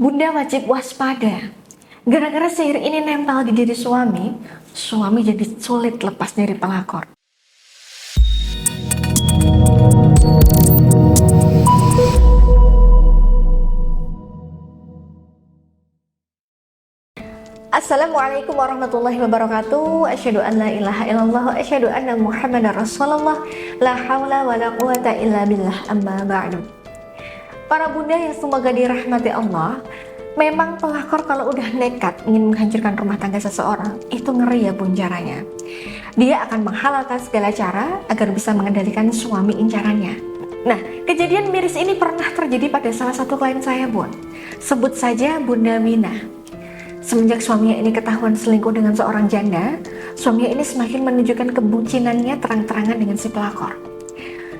Bunda wajib waspada. Gara-gara sihir ini nempel di diri suami, suami jadi sulit lepas dari pelakor. Assalamualaikum warahmatullahi wabarakatuh. Asyhadu an la ilaha illallah wa asyhadu anna Muhammadar Rasulullah. La haula wa la quwata illa billah, amma ba'du. Para bunda yang semoga dirahmati Allah, memang pelakor kalau udah nekat ingin menghancurkan rumah tangga seseorang, itu ngeri ya bun caranya. Dia akan menghalalkan segala cara agar bisa mengendalikan suami incarannya. Nah, kejadian miris ini pernah terjadi pada salah satu klien saya bun. Sebut saja Bunda Mina. Semenjak suaminya ini ketahuan selingkuh dengan seorang janda, suaminya ini semakin menunjukkan kebucinannya terang-terangan dengan si pelakor.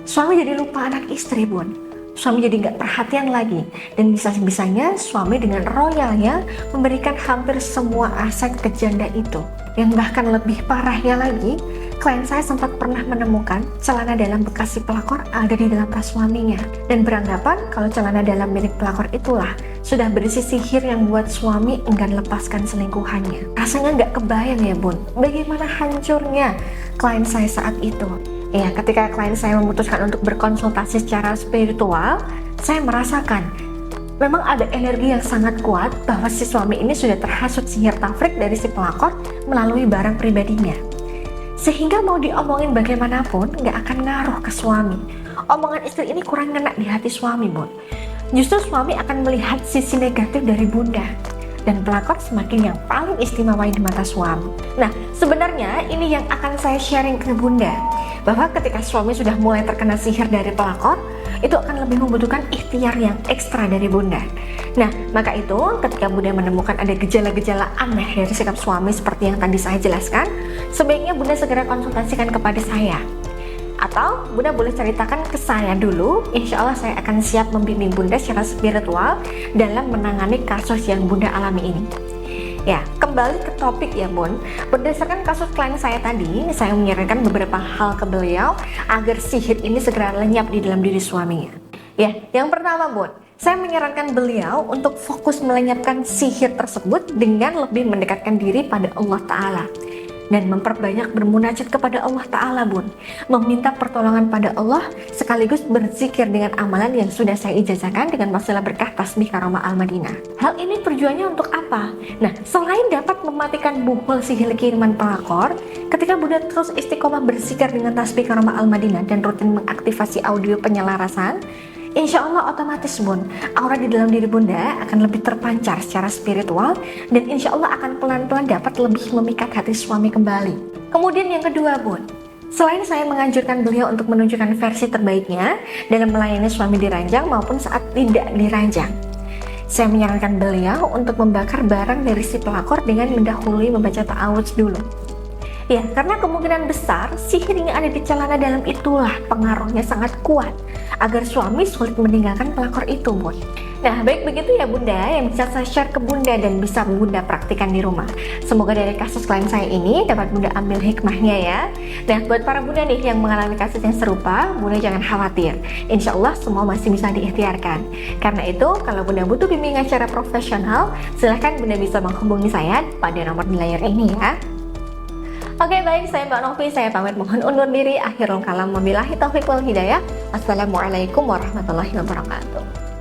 Suami jadi lupa anak istri bun. Suami jadi nggak perhatian lagi, dan bisa-bisanya suami dengan royalnya memberikan hampir semua aset ke janda itu. Yang bahkan lebih parahnya lagi, klien saya sempat pernah menemukan celana dalam bekas si pelakor ada di dalam tas suaminya, dan beranggapan kalau celana dalam milik pelakor itulah sudah berisi sihir yang buat suami enggan lepaskan selingkuhannya. Rasanya nggak kebayang ya bun, bagaimana hancurnya klien saya saat itu. Ya, ketika klien saya memutuskan untuk berkonsultasi secara spiritual, saya merasakan memang ada energi yang sangat kuat bahwa si suami ini sudah terhasut sihir tafrik dari si pelakor melalui barang pribadinya. Sehingga mau diomongin bagaimanapun nggak akan ngaruh ke suami. Omongan istri ini kurang ngena di hati suami bun. Justru suami akan melihat sisi negatif dari bunda, dan pelakor semakin yang paling istimewa di mata suami. Nah, sebenarnya ini yang akan saya sharing ke bunda, bahwa ketika suami sudah mulai terkena sihir dari pelakor, itu akan lebih membutuhkan ikhtiar yang ekstra dari bunda. Nah, maka itu ketika bunda menemukan ada gejala-gejala aneh dari sikap suami seperti yang tadi saya jelaskan, sebaiknya bunda segera konsultasikan kepada saya. Atau bunda boleh ceritakan ke saya dulu, insya Allah saya akan siap membimbing bunda secara spiritual dalam menangani kasus yang bunda alami ini. Ya, kembali ke topik ya bun. Berdasarkan kasus klien saya tadi, saya menyarankan beberapa hal ke beliau agar sihir ini segera lenyap di dalam diri suaminya. Ya, yang pertama bun, saya menyarankan beliau untuk fokus melenyapkan sihir tersebut dengan lebih mendekatkan diri pada Allah Ta'ala dan memperbanyak bermunajat kepada Allah Ta'ala bun, meminta pertolongan pada Allah sekaligus berzikir dengan amalan yang sudah saya ijazahkan dengan wasilah berkah tasbih karomah Al-Madinah. Hal ini tujuannya untuk apa? Nah, selain dapat mematikan buhul sihir kiriman pelakor, ketika bunda terus istiqomah berzikir dengan tasbih karomah Al-Madinah dan rutin mengaktifasi audio penyelarasan, insya Allah otomatis bun, aura di dalam diri bunda akan lebih terpancar secara spiritual, dan insya Allah akan pelan-pelan dapat lebih memikat hati suami kembali. Kemudian yang kedua bun, selain saya menganjurkan beliau untuk menunjukkan versi terbaiknya dalam melayani suami diranjang maupun saat tidak diranjang, saya menyarankan beliau untuk membakar barang dari si pelakor dengan mendahului membaca ta'awudz dulu. Ya, karena kemungkinan besar sihir yang ada di celana dalam itulah pengaruhnya sangat kuat agar suami sulit meninggalkan pelakor itu bun. Nah, baik begitu ya bunda yang bisa saya share ke bunda dan bisa bunda praktikan di rumah. Semoga dari kasus klien saya ini dapat bunda ambil hikmahnya ya. Dan buat para bunda nih yang mengalami kasus yang serupa, bunda jangan khawatir, insya Allah semua masih bisa diikhtiarkan. Karena itu kalau bunda butuh bimbingan secara profesional, silahkan bunda bisa menghubungi saya pada nomor di layar ini ya. Oke baik, saya Mbak Novi, saya pamit mohon undur diri. Akhirul kalam, wabillahi taufiq wal hidayah. Assalamualaikum warahmatullahi wabarakatuh.